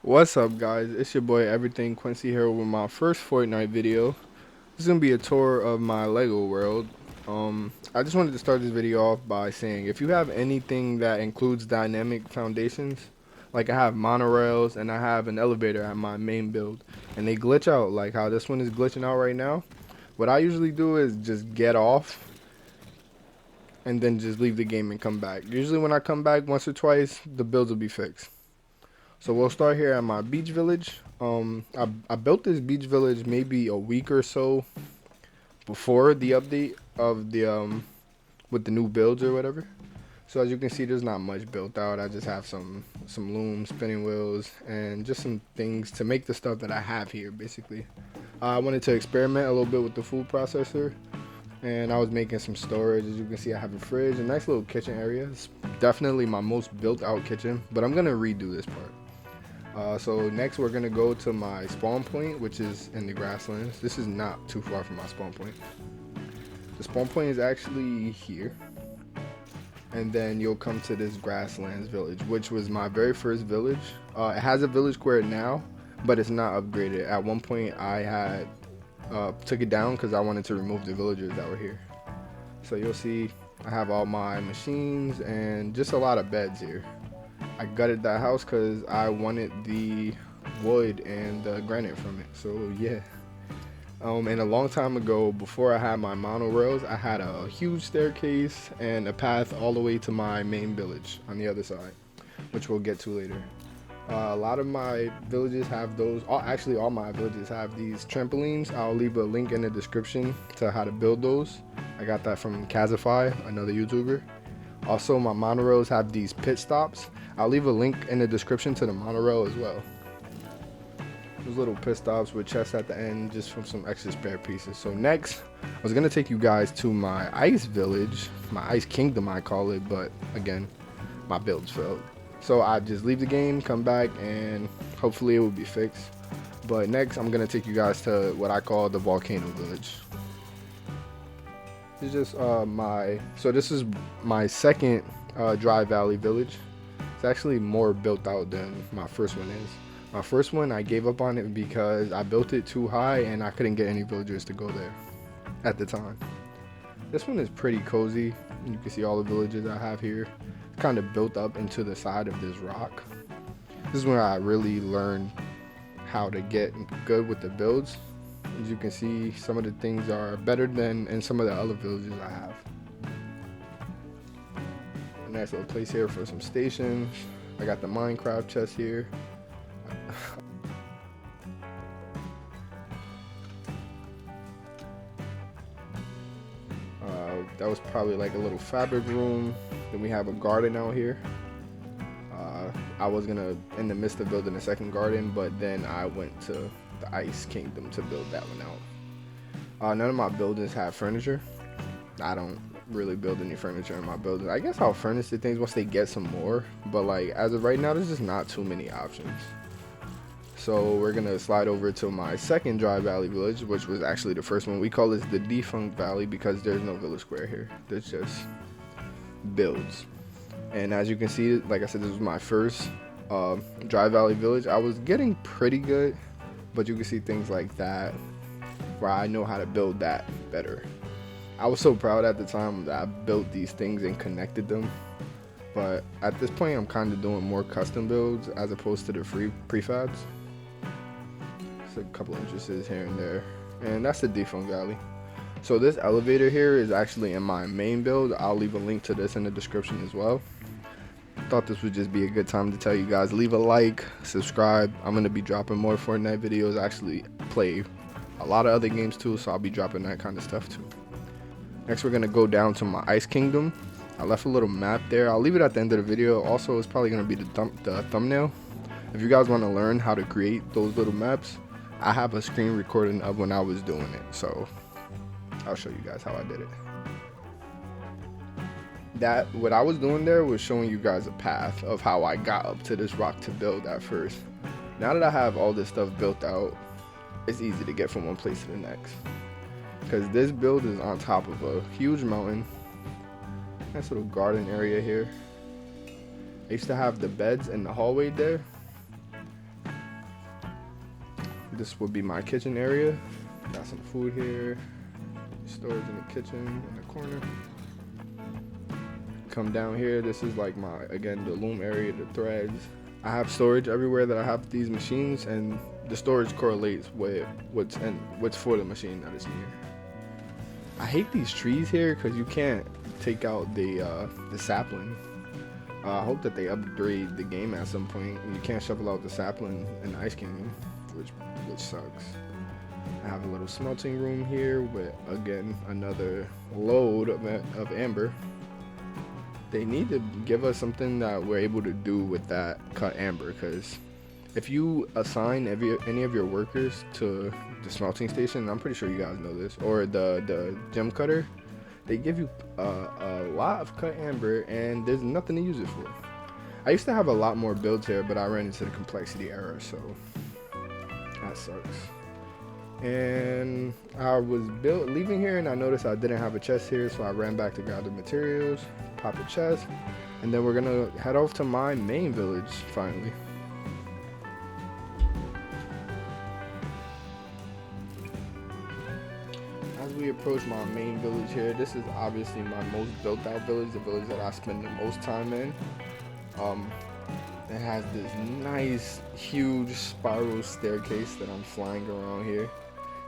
What's up, guys? It's your boy Everything Quincy here with my first Fortnite video. This is gonna be a tour of my Lego world. I just wanted to start this video off by saying if you have anything that includes dynamic foundations, like I have monorails and I have an elevator at my main build, and they glitch out like how this one is glitching out right now, what I usually do is just get off and then just leave the game and come back. Usually when I come back once or twice, the builds will be fixed. So we'll start here at my beach village. I built this beach village maybe a week or so before the update of the with the new builds or whatever. So as you can see, there's not much built out. I just have some looms, spinning wheels, and just some things to make the stuff that I have here. Basically, I wanted to experiment a little bit with the food processor, and I was making some storage. As you can see, I have a fridge, a nice little kitchen area. It's definitely my most built out kitchen, but I'm gonna redo this part. So next we're gonna go to my spawn point, which is in the grasslands. This is not too far from my spawn point. The spawn point is actually here. And then you'll come to this grasslands village, which was my very first village. It has a village square now, but it's not upgraded. At one point I had took it down because I wanted to remove the villagers that were here. So you'll see I have all my machines and just a lot of beds here. I gutted that house because I wanted the wood and the granite from it. So yeah. And a long time ago, before I had my monorails, I had a huge staircase and a path all the way to my main village on the other side, which we'll get to later. A lot of my villages have those. Actually, all my villages have these trampolines. I'll leave a link in the description to how to build those. I got that from Kazify, another YouTuber. Also, my monorails have these pit stops. I'll leave a link in the description to the monorail as well. Those little pit stops with chests at the end just from some extra spare pieces. So next, I was going to take you guys to my ice village, my ice kingdom I call it, but again, my builds failed. So I just leave the game, come back, and hopefully it will be fixed. But next, I'm going to take you guys to what I call the volcano village. This is just this is my second dry valley village. It's actually more built out than my first one is. My first one, I gave up on it because I built it too high and I couldn't get any villagers to go there at the time. This one is pretty cozy. You can see all the villages I have here. It's kind of built up into the side of this rock. This is where I really learned how to get good with the builds. As you can see, some of the things are better than in some of the other villages I have. A nice little place here for some stations. I got the Minecraft chest here. That was probably like a little fabric room. Then we have a garden out here. I was gonna in the midst of building a second garden, but then I went to the ice kingdom to build that one out. None of my buildings have furniture. I don't really build any furniture in my buildings. I guess I'll furnish the things once they get some more, but like as of right now, there's just not too many options. So we're gonna slide over to my second dry valley village, which was actually the first one. We call this the defunct valley because there's no village square here. There's just builds. And as you can see, like I said, this was my first dry valley village. I was getting pretty good, but you can see things like that where I know how to build that better. I was so proud at the time that I built these things and connected them. But at this point, I'm kind of doing more custom builds as opposed to the free prefabs. A couple entrances here and there, and that's the defunct valley. So this elevator here is actually in my main build. I'll leave a link to this in the description as well. Thought this would just be a good time to tell you guys, leave a like, subscribe. I'm going to be dropping more Fortnite videos. I actually play a lot of other games too, so I'll be dropping that kind of stuff too. Next we're going to go down to my ice kingdom. I left a little map there. I'll leave it at the end of the video. Also, it's probably going to be the thumbnail. If you guys want to learn how to create those little maps, I have a screen recording of when I was doing it, so I'll show you guys how I did it. What I was doing there was showing you guys a path of how I got up to this rock to build at first. Now that I have all this stuff built out, it's easy to get from one place to the next. Because this build is on top of a huge mountain. Nice little garden area here. I used to have the beds in the hallway there. This would be my kitchen area. Got some food here. Storage in the kitchen in the corner. Come down here. This is like my, again, the loom area, the threads. I have storage everywhere that I have these machines, and the storage correlates with what's for the machine that is here. I hate these trees here because you can't take out the sapling. I hope that they upgrade the game at some point. You can't shovel out the sapling in the Ice Kingdom, which sucks. I have a little smelting room here with, again, another load of amber. They need to give us something that we're able to do with that cut amber, because if you assign any of your workers to the smelting station, I'm pretty sure you guys know this, or the gem cutter, they give you a lot of cut amber and there's nothing to use it for. I used to have a lot more builds here, but I ran into the complexity error, so that sucks. And I was leaving here and I noticed I didn't have a chest here, so I ran back to grab the materials, pop a chest, and then we're gonna head off to my main village finally. As we approach my main village here, this is obviously my most built out village, the village that I spend the most time in. It has this nice huge spiral staircase that I'm flying around here.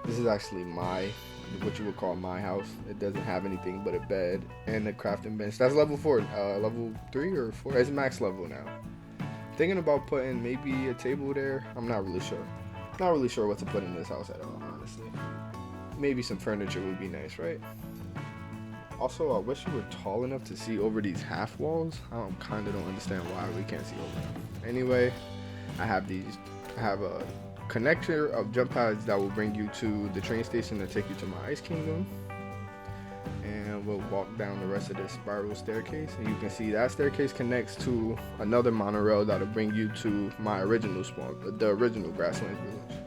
This is actually what you would call my house. It doesn't have anything but a bed and a crafting bench. That's level 4, level 3 or 4. It's max level now. Thinking about putting maybe a table there. I'm not really sure. Not really sure what to put in this house at all, honestly. Maybe some furniture would be nice, right? Also, I wish you were tall enough to see over these half walls. I kind of don't understand why we can't see over them. Anyway, I have a connector of jump pads that will bring you to the train station to take you to my Ice Kingdom. And we'll walk down the rest of this spiral staircase. And you can see that staircase connects to another monorail that'll bring you to my original spawn, the original Grasslands village.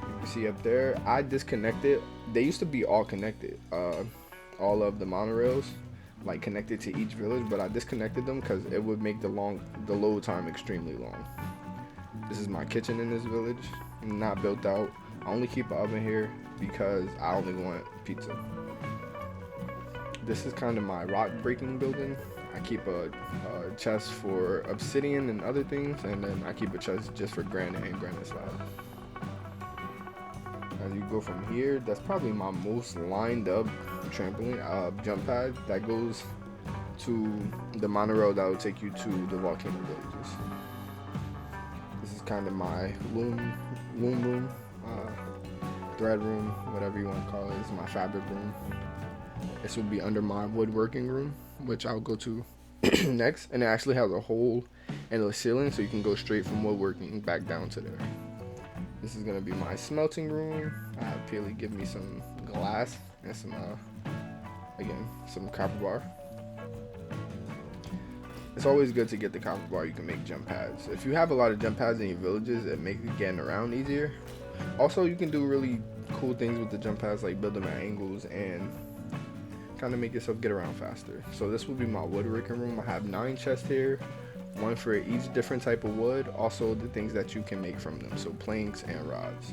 You can see up there, I disconnected. They used to be all connected. All of the monorails like connected to each village, but I disconnected them because it would make the load time extremely long. This is my kitchen in this village, not built out. I only keep an oven here because I only want pizza. This is kind of my rock breaking building. I keep a chest for obsidian and other things, and then I keep a chest just for granite and granite slab. As you go from here, that's probably my most lined up trampoline jump pad that goes to the monorail that will take you to the volcano villages. This is kind of my loom room, thread room, whatever you want to call it. This is my fabric room. This will be under my woodworking room, which I'll go to next, and it actually has a hole in the ceiling, so you can go straight from woodworking back down to there. This is gonna be my smelting room. I have Peely give me some glass and some copper bar. It's always good to get the copper bar. You can make jump pads. If you have a lot of jump pads in your villages, it makes getting around easier. Also, you can do really cool things with the jump pads, like build them at angles and kind of make yourself get around faster. So this will be my woodworking room. I have 9 chests here. One for each different type of wood, also the things that you can make from them, so planks and rods.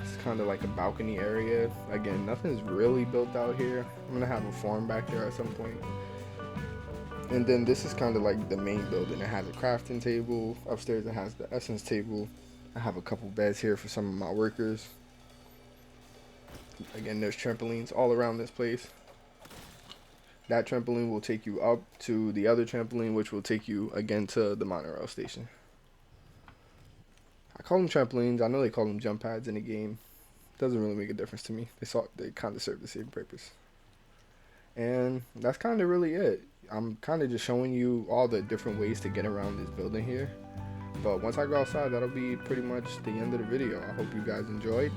It's kind of like a balcony area. Again, nothing's really built out here. I'm gonna have a farm back there at some point. And then this is kind of like the main building. It has a crafting table. Upstairs it has the essence table. I have a couple beds here for some of my workers. Again, there's trampolines all around this place. That trampoline will take you up to the other trampoline, which will take you again to the monorail station. I call them trampolines. I know they call them jump pads in the game. Doesn't really make a difference to me. They kind of serve the same purpose. And that's kind of really it. I'm kind of just showing you all the different ways to get around this building here. But once I go outside, that'll be pretty much the end of the video. I hope you guys enjoyed.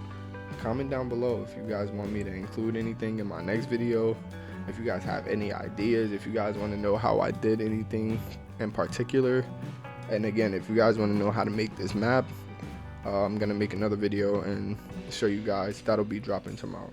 Comment down below if you guys want me to include anything in my next video. If you guys have any ideas, if you guys want to know how I did anything in particular. And again, if you guys want to know how to make this map, I'm going to make another video and show you guys. That'll be dropping tomorrow.